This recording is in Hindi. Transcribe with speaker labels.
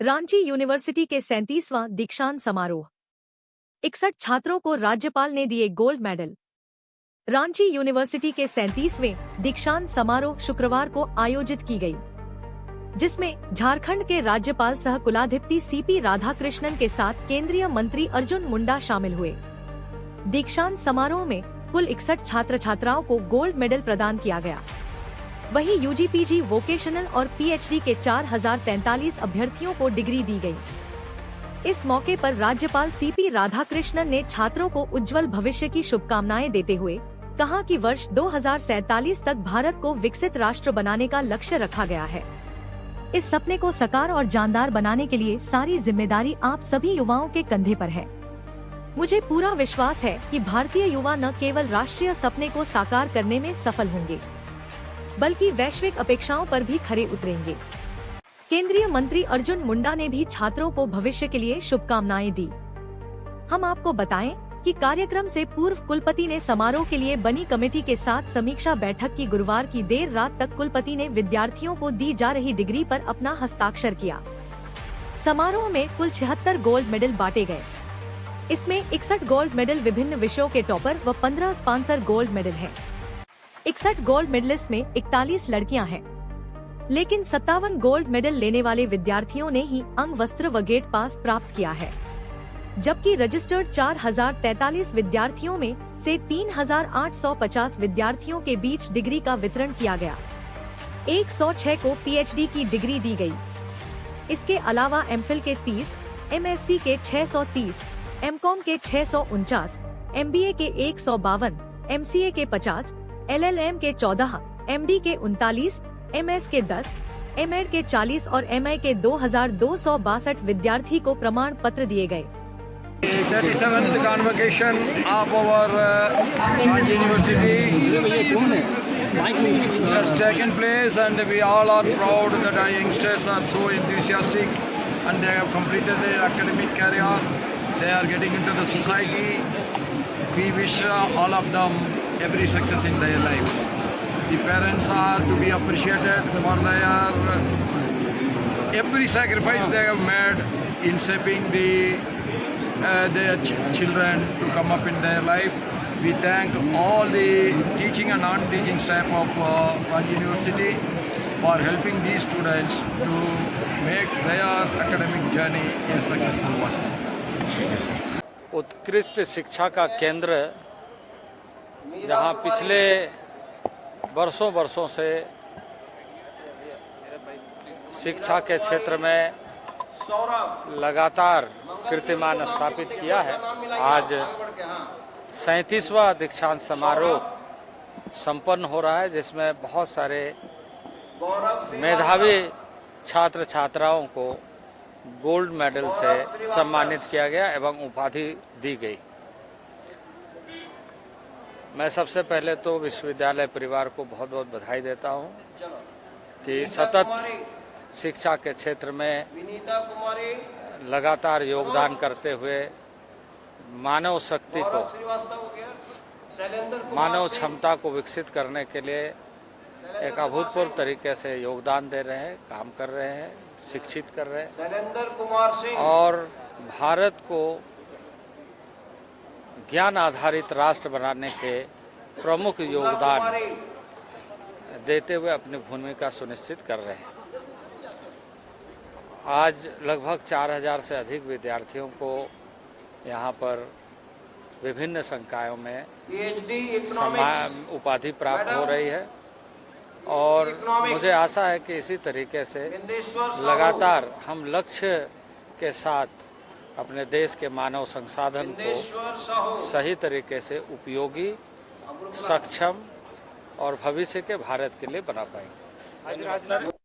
Speaker 1: रांची यूनिवर्सिटी के 37वां दीक्षांत समारोह। 61 छात्रों को राज्यपाल ने दिए गोल्ड मेडल। रांची यूनिवर्सिटी के 37वें दीक्षांत समारोह शुक्रवार को आयोजित की गई, जिसमें झारखंड के राज्यपाल सह कुलाधिपति सीपी राधाकृष्णन के साथ केंद्रीय मंत्री अर्जुन मुंडा शामिल हुए। दीक्षांत समारोह में कुल 61 छात्र छात्राओं को गोल्ड मेडल प्रदान किया गया। वहीं यूजी-पीजी, वोकेशनल और पीएचडी के 4043 अभ्यर्थियों को डिग्री दी गई। इस मौके पर राज्यपाल सीपी राधाकृष्णन ने छात्रों को उज्जवल भविष्य की शुभकामनाएं देते हुए कहा कि वर्ष 2047 तक भारत को विकसित राष्ट्र बनाने का लक्ष्य रखा गया है। इस सपने को साकार और जानदार बनाने के लिए सारी जिम्मेदारी आप सभी युवाओं के कंधे पर है। मुझे पूरा विश्वास है कि भारतीय युवा न केवल राष्ट्रीय सपने को साकार करने में सफल होंगे, बल्कि वैश्विक अपेक्षाओं पर भी खरे उतरेंगे। केंद्रीय मंत्री अर्जुन मुंडा ने भी छात्रों को भविष्य के लिए शुभकामनाएं दी। हम आपको बताएं कि कार्यक्रम से पूर्व कुलपति ने समारोह के लिए बनी कमेटी के साथ समीक्षा बैठक की। गुरुवार की देर रात तक कुलपति ने विद्यार्थियों को दी जा रही डिग्री पर अपना हस्ताक्षर किया। समारोह में कुल 76 गोल्ड मेडल बांटे गए। इसमें 61 गोल्ड मेडल विभिन्न विषयों के टॉपर व 15 स्पॉन्सर गोल्ड मेडल हैं। 61 गोल्ड मेडलिस्ट में 41 लड़कियां हैं, लेकिन 57 गोल्ड मेडल लेने वाले विद्यार्थियों ने ही अंग वस्त्र व गेट पास प्राप्त किया है, जबकि रजिस्टर्ड 4043 विद्यार्थियों में से 3850 विद्यार्थियों के बीच डिग्री का वितरण किया गया। 106 को पीएचडी की डिग्री दी गई। इसके अलावा एमफिल के 30, एमएससी के 630, एमकॉम के 649, एमबीए के 152, एमसीए के 50, एलएलएम के 14, एमडी के 39, एमएस के 10, एमएड के 40 और एमए के 2262 विद्यार्थी को प्रमाण पत्र दिए गए।
Speaker 2: 37th convocation of our Ranchi University has taken place, and we all are proud that our youngsters are so enthusiastic and they have completed their academic career. They are getting into the society. We wish all of them every success in their life. The parents are to be appreciated for their every sacrifice they have made in shaping their children to come up in their life. We thank all the teaching and non-teaching staff of Ranchi University for helping these students to make their academic journey a successful one.
Speaker 3: उत्कृष्ट शिक्षा का केंद्र, जहां पिछले वर्षों से शिक्षा के क्षेत्र में लगातार कीर्तिमान स्थापित किया है। आज 37वां दीक्षांत समारोह संपन्न हो रहा है, जिसमें बहुत सारे मेधावी छात्र छात्राओं को गोल्ड मेडल से सम्मानित किया गया एवं उपाधि दी गई। मैं सबसे पहले तो विश्वविद्यालय परिवार को बहुत बहुत बधाई देता हूं कि सतत शिक्षा के क्षेत्र में लगातार योगदान करते हुए मानव शक्ति को, मानव क्षमता को विकसित करने के लिए एक अभूतपूर्व तरीके से योगदान दे रहे हैं, काम कर रहे हैं, शिक्षित कर रहे हैं और भारत को ज्ञान आधारित राष्ट्र बनाने के प्रमुख योगदान देते हुए अपनी भूमिका सुनिश्चित कर रहे हैं। आज लगभग 4000 से अधिक विद्यार्थियों को यहाँ पर विभिन्न संकायों में उपाधि प्राप्त हो रही है और मुझे आशा है कि इसी तरीके से लगातार हम लक्ष्य के साथ अपने देश के मानव संसाधन को सही तरीके से उपयोगी, सक्षम और भविष्य के भारत के लिए बना पाएंगे।